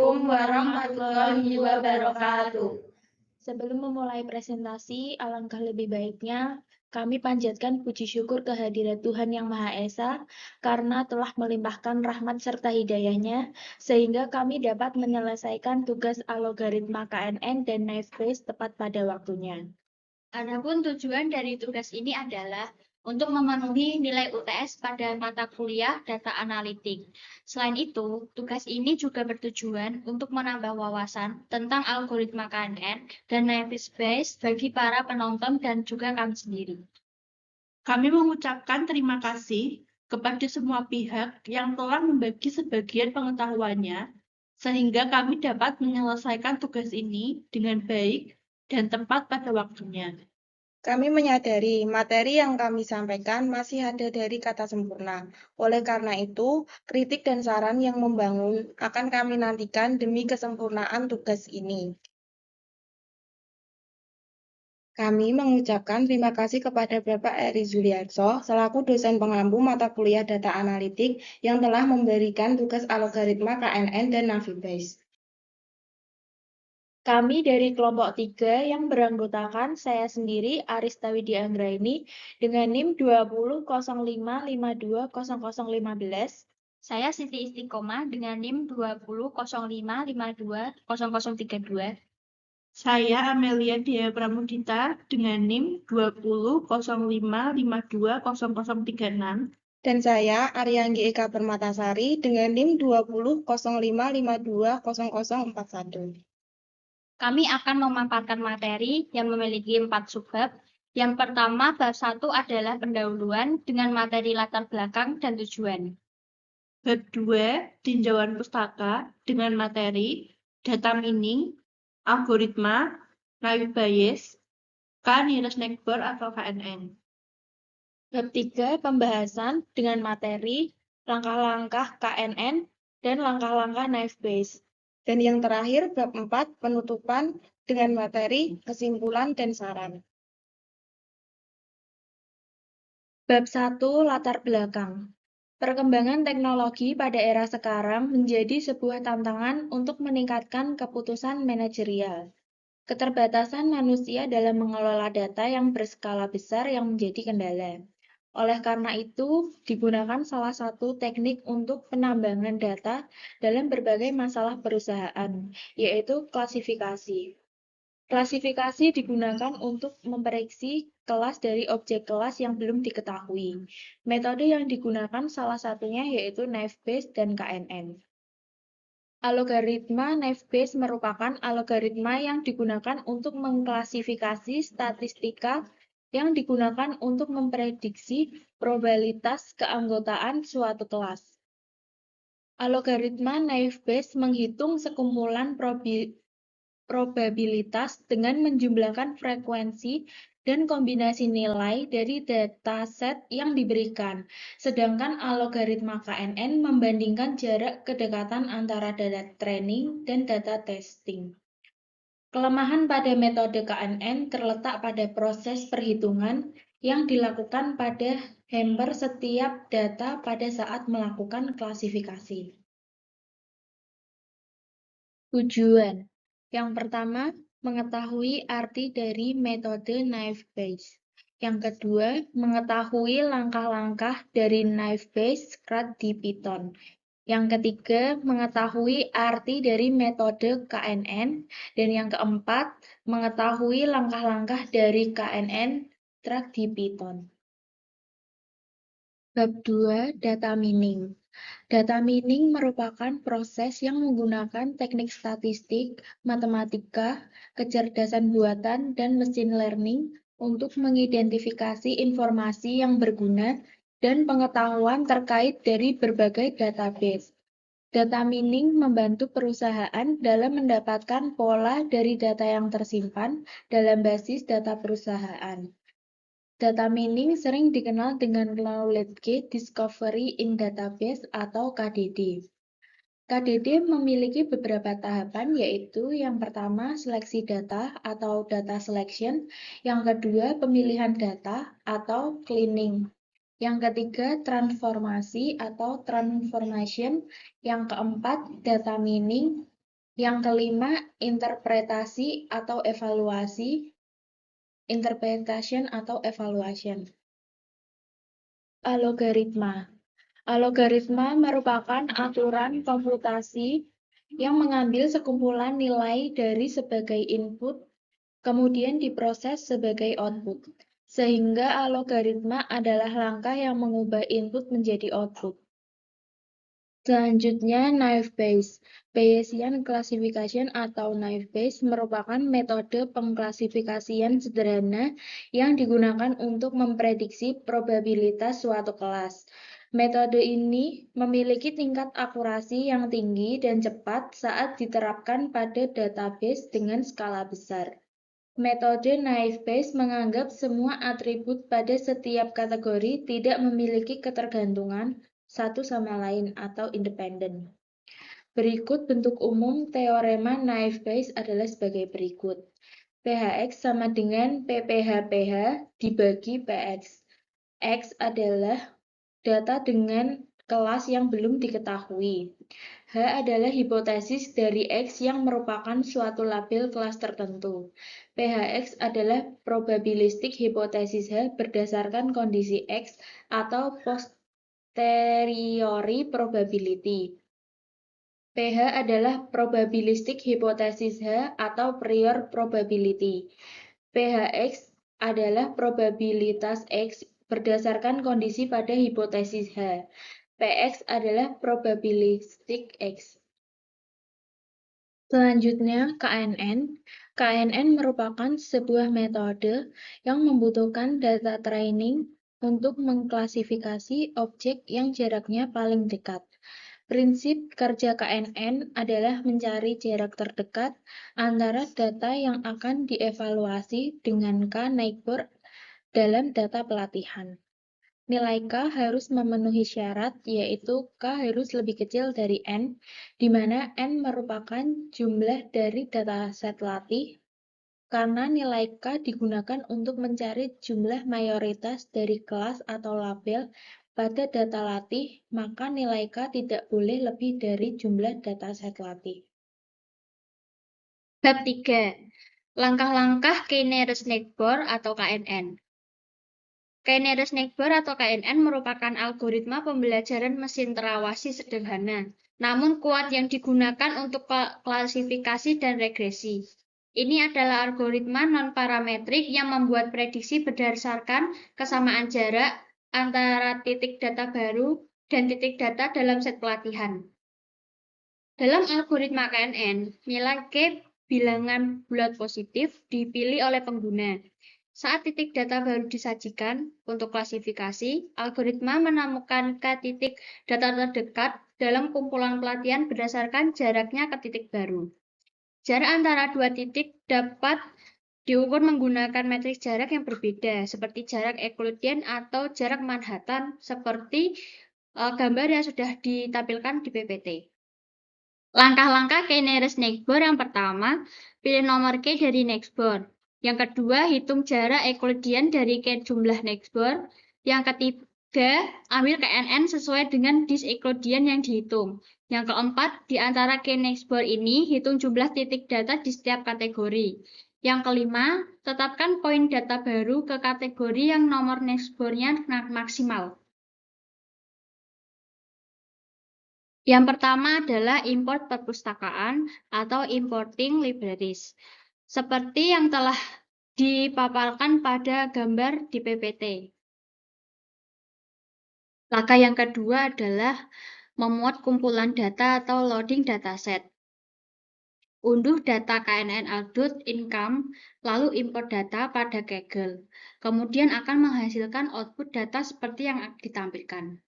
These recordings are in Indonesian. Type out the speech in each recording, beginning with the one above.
Assalamualaikum warahmatullahi wabarakatuh. Sebelum memulai presentasi, alangkah lebih baiknya kami panjatkan puji syukur kehadirat Tuhan Yang Maha Esa karena telah melimpahkan rahmat serta hidayahnya sehingga kami dapat menyelesaikan tugas algoritma KNN dan Naive-Bayes tepat pada waktunya. Adapun tujuan dari tugas ini adalah untuk memenuhi nilai UTS pada mata kuliah data analitik. Selain itu, tugas ini juga bertujuan untuk menambah wawasan tentang algoritma KNN dan Naive-Bayes bagi para penonton dan juga kami sendiri. Kami mengucapkan terima kasih kepada semua pihak yang telah membagi sebagian pengetahuannya, sehingga kami dapat menyelesaikan tugas ini dengan baik dan tepat pada waktunya. Kami menyadari materi yang kami sampaikan masih ada dari kata sempurna. Oleh karena itu, kritik dan saran yang membangun akan kami nantikan demi kesempurnaan tugas ini. Kami mengucapkan terima kasih kepada Bapak Eri Zuliarso selaku dosen pengampu mata kuliah data analitik yang telah memberikan tugas algoritma KNN dan Naive-Bayes. Kami dari kelompok 3 yang beranggotakan saya sendiri, Arista Widya Anggraini, dengan NIM 2005520015. Saya Siti Istiqomah dengan NIM 2005520032. Saya Amelia Dea Pramudita dengan NIM 2005520036. Dan saya Arianggi Eka Permatasari dengan NIM 2005520041. Kami akan memaparkan materi yang memiliki 4 subbab. Yang pertama, bab 1 adalah pendahuluan dengan materi latar belakang dan tujuan. Bab 2, tinjauan pustaka dengan materi data mining, algoritma, Naive-Bayes, K-nearest neighbor atau KNN. Bab 3, pembahasan dengan materi, langkah-langkah KNN, dan langkah-langkah Naive-Bayes. Dan yang terakhir, bab 4, penutupan dengan materi, kesimpulan, dan saran. Bab 1, latar belakang. Perkembangan teknologi pada era sekarang menjadi sebuah tantangan untuk meningkatkan keputusan manajerial. Keterbatasan manusia dalam mengelola data yang berskala besar yang menjadi kendala. Oleh karena itu, digunakan salah satu teknik untuk penambangan data dalam berbagai masalah perusahaan, yaitu klasifikasi. Klasifikasi digunakan untuk memprediksi kelas dari objek kelas yang belum diketahui. Metode yang digunakan salah satunya yaitu Naive-Bayes dan KNN. Algoritma Naive-Bayes merupakan algoritma yang digunakan untuk mengklasifikasi statistika yang digunakan untuk memprediksi probabilitas keanggotaan suatu kelas. Algoritma Naive-Bayes menghitung sekumpulan probabilitas dengan menjumlahkan frekuensi dan kombinasi nilai dari dataset yang diberikan, sedangkan algoritma KNN membandingkan jarak kedekatan antara data training dan data testing. Kelemahan pada metode KNN terletak pada proses perhitungan yang dilakukan pada hamper setiap data pada saat melakukan klasifikasi. Tujuan. Yang pertama, mengetahui arti dari metode Naive-Bayes. Yang kedua, mengetahui langkah-langkah dari Naive-Bayes CRUD di Python. Yang ketiga, mengetahui arti dari metode KNN. Dan yang keempat, mengetahui langkah-langkah dari KNN CRUD di Python. Bab 2, data mining. Data mining merupakan proses yang menggunakan teknik statistik, matematika, kecerdasan buatan, dan mesin learning untuk mengidentifikasi informasi yang berguna dan pengetahuan terkait dari berbagai database. Data mining membantu perusahaan dalam mendapatkan pola dari data yang tersimpan dalam basis data perusahaan. Data mining sering dikenal dengan Knowledge Gate Discovery in Database atau KDD. KDD memiliki beberapa tahapan, yaitu yang pertama seleksi data atau data selection, yang kedua pemilihan data atau cleaning, yang ketiga transformasi atau transformation, yang keempat data mining, Yang kelima, interpretasi atau evaluasi, interpretation atau evaluation. Algoritma. Algoritma merupakan aturan komputasi yang mengambil sekumpulan nilai dari sebagai input, kemudian diproses sebagai output. Sehingga algoritma adalah langkah yang mengubah input menjadi output. Selanjutnya, naive Bayes. Bayesian classification atau naive Bayes merupakan metode pengklasifikasian sederhana yang digunakan untuk memprediksi probabilitas suatu kelas. Metode ini memiliki tingkat akurasi yang tinggi dan cepat saat diterapkan pada database dengan skala besar. Metode naive Bayes menganggap semua atribut pada setiap kategori tidak memiliki ketergantungan satu sama lain atau independen. Berikut bentuk umum teorema naive Bayes adalah sebagai berikut. PHX sama dengan PPH-PH dibagi PX. X adalah data dengan kelas yang belum diketahui. H adalah hipotesis dari X yang merupakan suatu label kelas tertentu. PHX adalah probabilistik hipotesis H berdasarkan kondisi X atau posteriori probability. PH adalah probabilistik hipotesis H atau prior probability. PHX adalah probabilitas X berdasarkan kondisi pada hipotesis H. PX adalah probabilistik X. Selanjutnya, KNN. KNN merupakan sebuah metode yang membutuhkan data training untuk mengklasifikasi objek yang jaraknya paling dekat. Prinsip kerja KNN adalah mencari jarak terdekat antara data yang akan dievaluasi dengan K-neighbor dalam data pelatihan. Nilai K harus memenuhi syarat, yaitu K harus lebih kecil dari N, di mana N merupakan jumlah dari dataset latih, karena nilai K digunakan untuk mencari jumlah mayoritas dari kelas atau label pada data latih, maka nilai K tidak boleh lebih dari jumlah dataset latih. Bab 3. Langkah-langkah Keynes-Neighbor atau KNN. Keynes-Neighbor atau KNN merupakan algoritma pembelajaran mesin terawasi sederhana, namun kuat yang digunakan untuk klasifikasi dan regresi. Ini adalah algoritma non-parametrik yang membuat prediksi berdasarkan kesamaan jarak antara titik data baru dan titik data dalam set pelatihan. Dalam algoritma KNN, nilai K bilangan bulat positif dipilih oleh pengguna. Saat titik data baru disajikan untuk klasifikasi, algoritma menemukan K titik data terdekat dalam kumpulan pelatihan berdasarkan jaraknya ke titik baru. Jarak antara dua titik dapat diukur menggunakan matriks jarak yang berbeda, seperti jarak Euclidean atau jarak Manhattan, seperti gambar yang sudah ditampilkan di PPT. Langkah-langkah Keynes-Neighbor yang pertama, pilih nomor K dari Neighbor. Yang kedua, hitung jarak Euclidean dari K jumlah Neighbor. Yang ketiga, ambil KNN sesuai dengan dis Euclidean yang dihitung. Yang keempat, di antara K Neighbor ini, hitung jumlah titik data di setiap kategori. Yang kelima, tetapkan poin data baru ke kategori yang nomor Neighbor-nya maksimal. Yang pertama adalah import perpustakaan atau importing libraries. Seperti yang telah dipaparkan pada gambar di PPT. Langkah yang kedua adalah memuat kumpulan data atau loading dataset. Unduh data KNN Aldut income, lalu import data pada Kaggle. Kemudian akan menghasilkan output data seperti yang ditampilkan.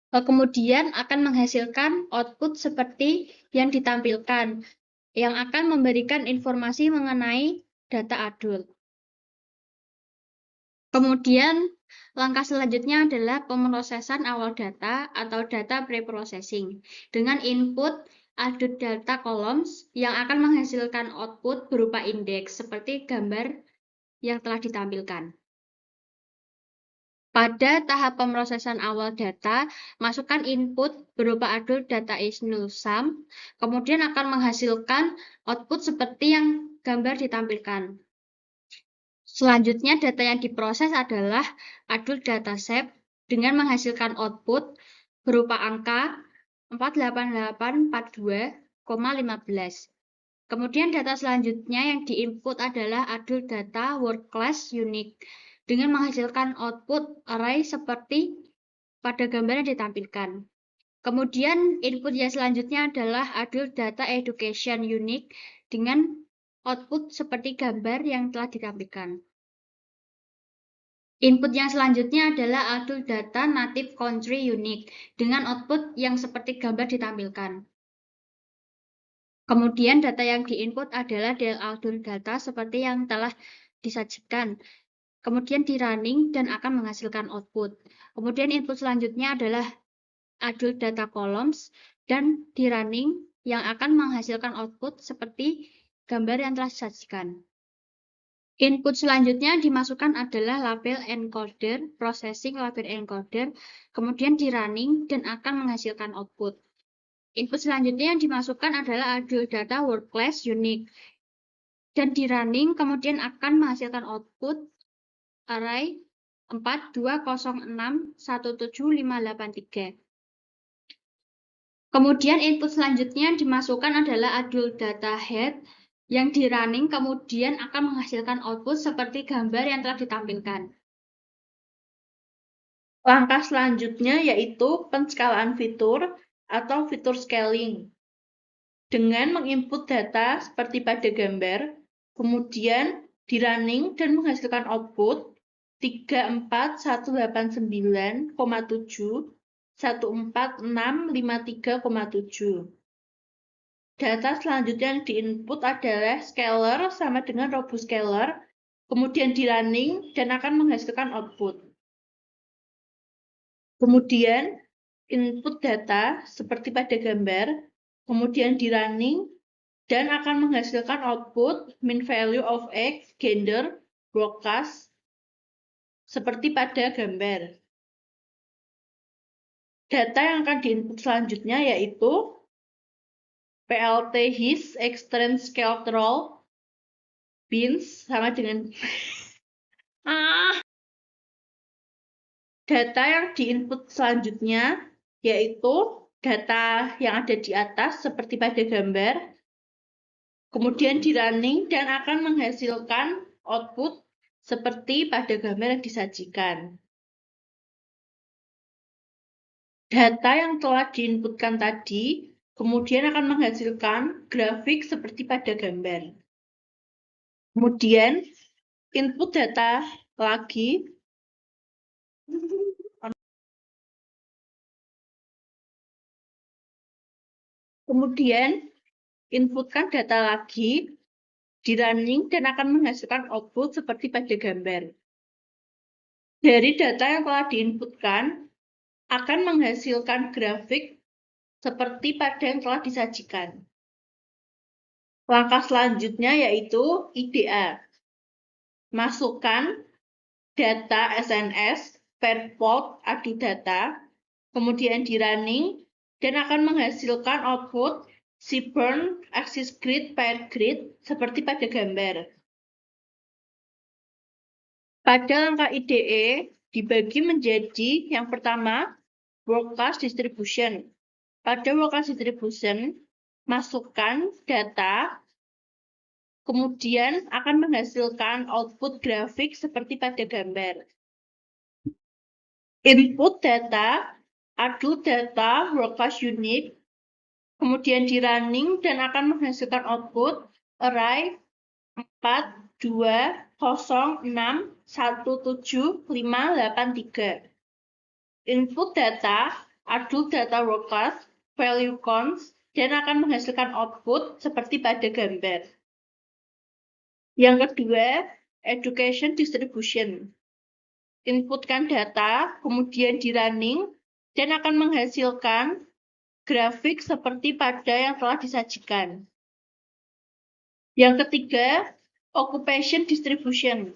Kemudian akan menghasilkan output seperti yang ditampilkan, yang akan memberikan informasi mengenai data adult. Kemudian, langkah selanjutnya adalah pemrosesan awal data atau data preprocessing dengan input adult data columns yang akan menghasilkan output berupa indeks seperti gambar yang telah ditampilkan. Pada tahap pemrosesan awal data, masukkan input berupa adult data is null sum, kemudian akan menghasilkan output seperti yang gambar ditampilkan. Selanjutnya, data yang diproses adalah adult dataset dengan menghasilkan output berupa angka 48842,15. Kemudian data selanjutnya yang diinput adalah adult data word class unique dengan menghasilkan output array seperti pada gambar yang ditampilkan. Kemudian input yang selanjutnya adalah adult data education unique dengan output seperti gambar yang telah ditampilkan. Input yang selanjutnya adalah adult data native country unique dengan output yang seperti gambar ditampilkan. Kemudian data yang diinput adalah adult data seperti yang telah disajikan. Kemudian di running dan akan menghasilkan output. Kemudian input selanjutnya adalah adult data columns dan di running yang akan menghasilkan output seperti gambar yang telah disajikan. Input selanjutnya dimasukkan adalah label encoder, processing label encoder, kemudian di running dan akan menghasilkan output. Input selanjutnya yang dimasukkan adalah adult data word class unique dan di running kemudian akan menghasilkan output array 420617583. Kemudian input selanjutnya yang dimasukkan adalah adult data head yang di running kemudian akan menghasilkan output seperti gambar yang telah ditampilkan. Langkah selanjutnya yaitu penskalaan fitur atau fitur scaling. Dengan menginput data seperti pada gambar, kemudian di running dan menghasilkan output 34189,7 14653,7. Data selanjutnya yang diinput adalah scalar sama dengan robuscalar, kemudian di running dan akan menghasilkan output. Kemudian input data seperti pada gambar, kemudian di running dan akan menghasilkan output min value of X, gender, broadcast seperti pada gambar. Data yang akan diinput selanjutnya yaitu PLT his extreme scale roll bins sama dengan data yang diinput selanjutnya yaitu data yang ada di atas seperti pada gambar, kemudian di running dan akan menghasilkan output seperti pada gambar yang disajikan. Data yang telah diinputkan tadi kemudian akan menghasilkan grafik seperti pada gambar. Kemudian input data lagi. Kemudian inputkan data lagi di running dan akan menghasilkan output seperti pada gambar. Dari data yang telah diinputkan akan menghasilkan grafik seperti pada yang telah disajikan. Langkah selanjutnya yaitu IDA. Masukkan data SNS per port adu data, kemudian di running dan akan menghasilkan output Seaborn axis grid pair grid seperti pada gambar. Pada langkah IDE dibagi menjadi yang pertama broadcast distribution. Pada broadcast distribution, masukkan data, kemudian akan menghasilkan output grafik seperti pada gambar. Input data, adult data, broadcast unique, kemudian di running dan akan menghasilkan output array 420617583. Input data, adult data broadcast, value counts, dan akan menghasilkan output seperti pada gambar. Yang kedua, education distribution. Inputkan data, kemudian di running, dan akan menghasilkan grafik seperti pada yang telah disajikan. Yang ketiga, occupation distribution.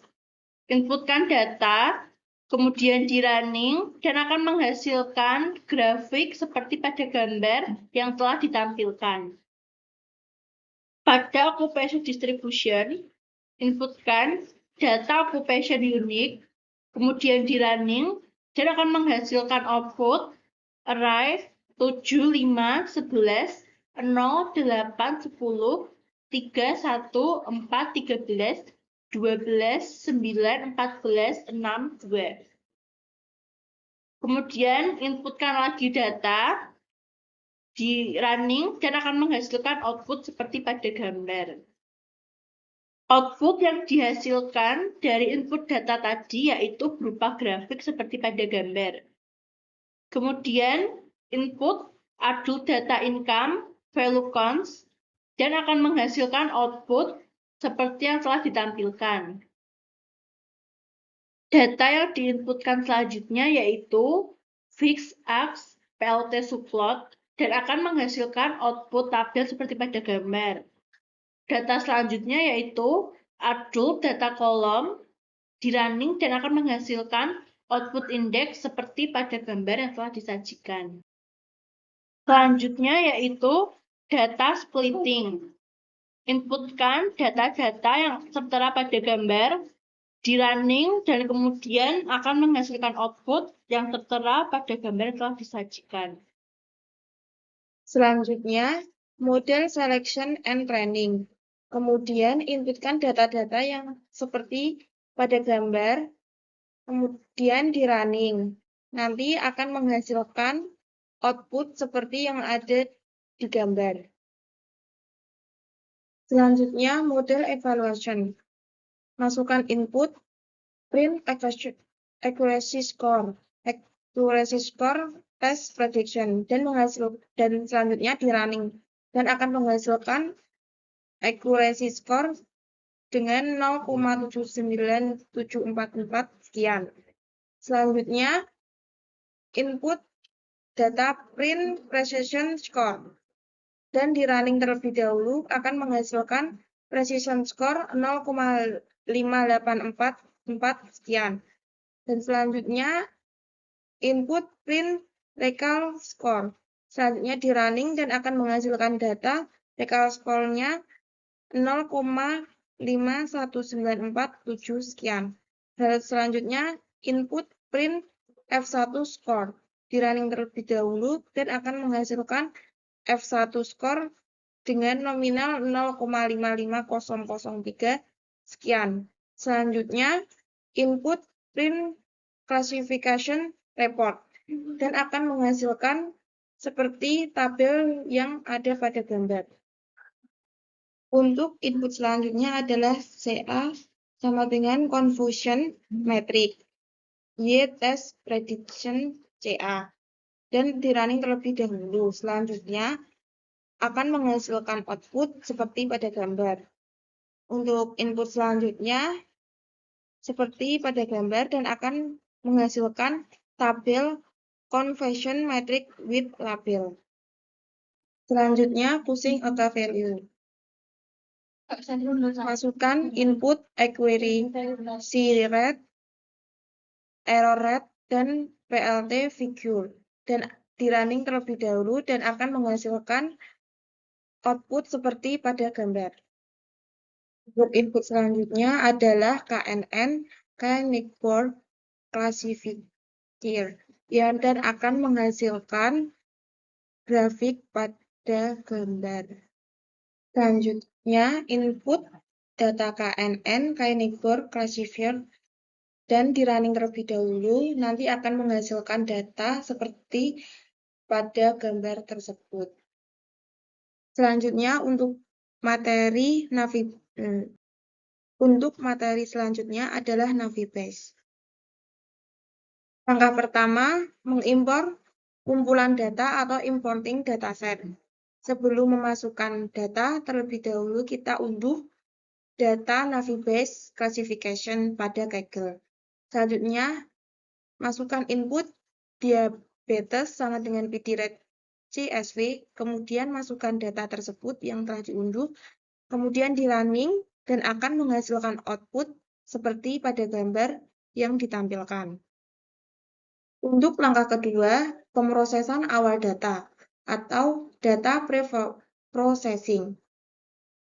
Inputkan data, kemudian di running, dan akan menghasilkan grafik seperti pada gambar yang telah ditampilkan. Pada occupation distribution, inputkan data occupation unique, kemudian di running, dan akan menghasilkan output array 7, 5, 11, 0, 8, 10, 3, 1, 4, 13, 12, 9, 14, 6, 2. Kemudian inputkan lagi data di running dan akan menghasilkan output seperti pada gambar. Output yang dihasilkan dari input data tadi yaitu berupa grafik seperti pada gambar. Kemudian input adult data income, value counts, dan akan menghasilkan output seperti yang telah ditampilkan. Data yang diinputkan selanjutnya yaitu fixed X, PLT subplot, dan akan menghasilkan output tabel seperti pada gambar. Data selanjutnya yaitu adult data column di running dan akan menghasilkan output index seperti pada gambar yang telah disajikan. Selanjutnya yaitu data splitting. Inputkan data-data yang tertera pada gambar di running dan kemudian akan menghasilkan output yang tertera pada gambar yang telah disajikan. Selanjutnya, model selection and training. Kemudian inputkan data-data yang seperti pada gambar, kemudian di running. Nanti akan menghasilkan output seperti yang ada di gambar. Selanjutnya, model evaluation. Masukkan input, print accuracy score, test prediction, dan selanjutnya di running, dan akan menghasilkan accuracy score dengan 0,79744 sekian. Selanjutnya, input data print precision score, dan di running terlebih dahulu akan menghasilkan precision score 0,5844 sekian. Dan selanjutnya, input print recall score. Selanjutnya di running dan akan menghasilkan data recall score-nya 0,51947 sekian. Dan selanjutnya, input print F1 score. Di running terlebih dahulu dan akan menghasilkan F1 score dengan nominal 0,55003 sekian. Selanjutnya, input print classification report dan akan menghasilkan seperti tabel yang ada pada gambar. Untuk input selanjutnya adalah CA sama dengan confusion metric, Y test prediction CA, dan di running terlebih dahulu. Selanjutnya akan menghasilkan output seperti pada gambar. Untuk input selanjutnya seperti pada gambar dan akan menghasilkan tabel conversion metric with label. Selanjutnya, pusing angka value. Masukkan input accuracy rate, error rate, dan PLT figure. Dan di running terlebih dahulu dan akan menghasilkan output seperti pada gambar. Untuk input selanjutnya adalah KNN, Kinetic Board Classifier, dan akan menghasilkan grafik pada gambar. Selanjutnya, input data KNN, Kinetic Board Classifier, dan di running terlebih dahulu, nanti akan menghasilkan data seperti pada gambar tersebut. Selanjutnya, untuk materi selanjutnya adalah Navibase. Langkah pertama, mengimpor kumpulan data atau importing dataset. Sebelum memasukkan data, terlebih dahulu kita unduh data Navibase classification pada Kaggle. Selanjutnya, masukkan input diabetes sama dengan PD rate CSV, kemudian masukkan data tersebut yang telah diunduh, kemudian di running dan akan menghasilkan output seperti pada gambar yang ditampilkan. Untuk langkah kedua, pemrosesan awal data atau data pre-processing.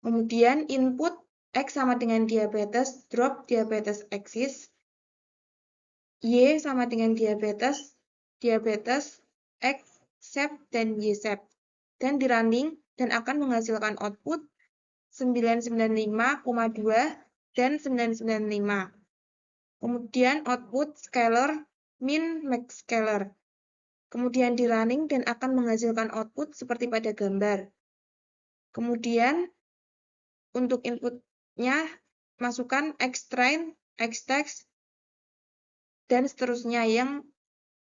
Kemudian input X sama dengan diabetes, drop diabetes axis, Y sama dengan diabetes, X, SEP, dan Y SEP. Dan di running dan akan menghasilkan output 995,2 dan 995. Kemudian output scalar, min, max scalar. Kemudian di running dan akan menghasilkan output seperti pada gambar. Kemudian untuk inputnya masukkan Xtrain, Xtext, dan seterusnya yang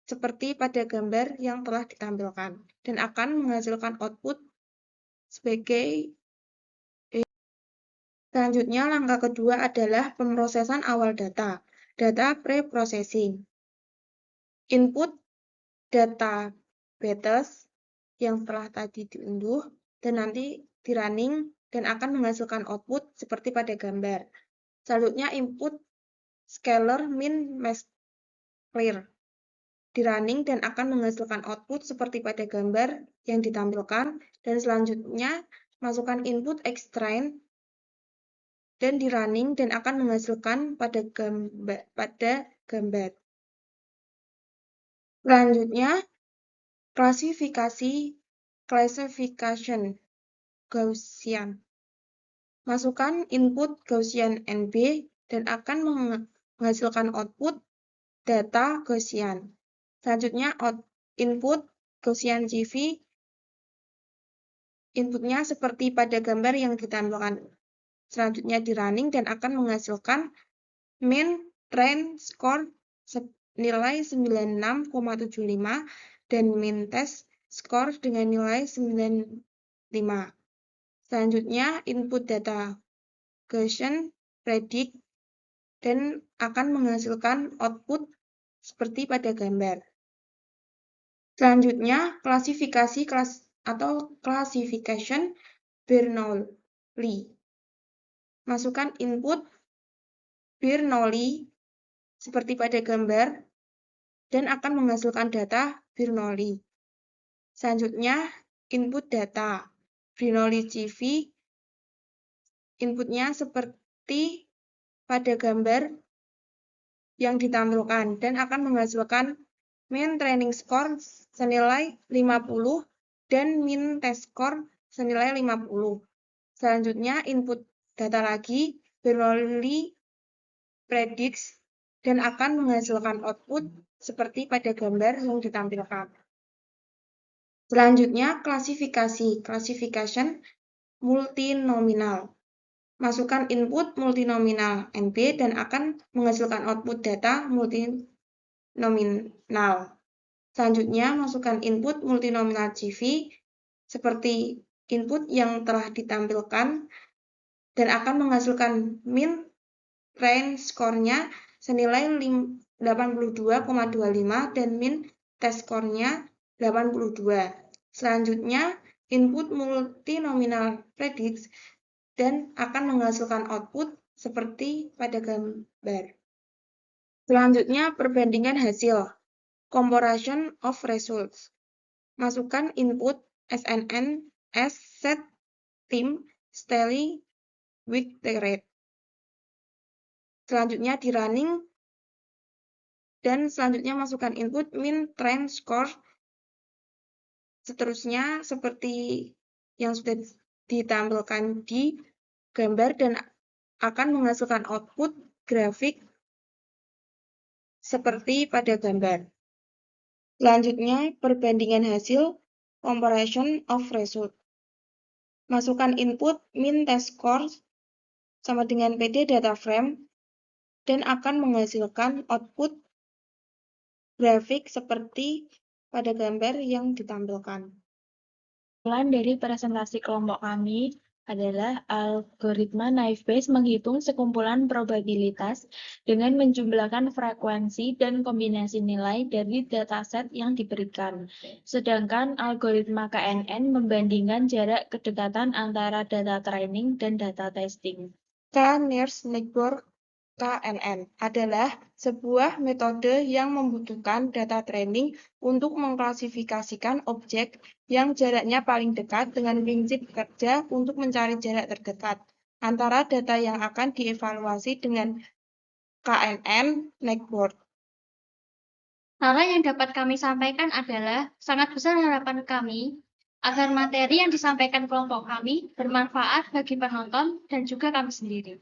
seperti pada gambar yang telah ditampilkan. Dan akan menghasilkan output sebagai Selanjutnya, langkah kedua adalah pemrosesan awal data, data pre-processing. Input data betes yang telah tadi diunduh dan nanti di running dan akan menghasilkan output seperti pada gambar. Selanjutnya input scalar, min, max, clear. Di running dan akan menghasilkan output seperti pada gambar yang ditampilkan. Dan selanjutnya masukkan input Xtrain dan di running dan akan menghasilkan pada gambar. Selanjutnya, classification Gaussian. Masukkan input Gaussian NB dan akan menghasilkan output data Gaussian. Selanjutnya, input Gaussian CV. Inputnya seperti pada gambar yang ditampilkan. Selanjutnya di running dan akan menghasilkan min, train, score nilai 96,75 dan min test score dengan nilai 95. Selanjutnya input data Gaussian predict dan akan menghasilkan output seperti pada gambar. Selanjutnya klasifikasi atau classification Bernoulli. Masukkan input Bernoulli seperti pada gambar dan akan menghasilkan data Bernoulli. Selanjutnya, input data Bernoulli CV. Inputnya seperti pada gambar yang ditampilkan dan akan menghasilkan min training score senilai 50 dan min test score senilai 50. Selanjutnya, input data lagi Bernoulli predicts dan akan menghasilkan output seperti pada gambar yang ditampilkan. Selanjutnya, classification multinominal. Masukkan input multinominal NB dan akan menghasilkan output data multinominal. Selanjutnya, masukkan input multinominal CV seperti input yang telah ditampilkan dan akan menghasilkan min train score-nya senilai 82,25 dan min test score-nya 82. Selanjutnya, input multinominal predicts dan akan menghasilkan output seperti pada gambar. Selanjutnya, perbandingan hasil, comparison of results. Masukkan input SNN, S, set, team, style, week rate. Selanjutnya di running dan selanjutnya masukkan input min, train, score. Seterusnya seperti yang sudah ditampilkan di gambar dan akan menghasilkan output grafik seperti pada gambar. Selanjutnya perbandingan hasil, comparison of result. Masukkan input min test score sama dengan PD data frame dan akan menghasilkan output grafik seperti pada gambar yang ditampilkan. Kesimpulan dari presentasi kelompok kami adalah algoritma naive Bayes menghitung sekumpulan probabilitas dengan menjumlahkan frekuensi dan kombinasi nilai dari dataset yang diberikan. Sedangkan algoritma KNN membandingkan jarak kedekatan antara data training dan data testing. K-Nearest Neighbor KNN adalah sebuah metode yang membutuhkan data training untuk mengklasifikasikan objek yang jaraknya paling dekat dengan prinsip kerja untuk mencari jarak terdekat antara data yang akan dievaluasi dengan KNN Neckboard. Hal yang dapat kami sampaikan adalah sangat besar harapan kami agar materi yang disampaikan kelompok kami bermanfaat bagi penonton dan juga kami sendiri.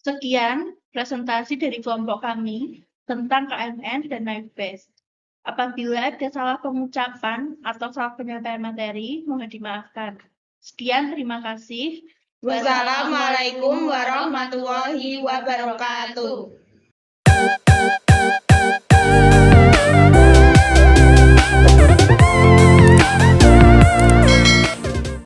Sekian presentasi dari kelompok kami tentang KNN dan MyBest. Apabila ada salah pengucapan atau salah penyampaian materi, mohon dimaafkan. Sekian, terima kasih. Wassalamualaikum warahmatullahi wabarakatuh.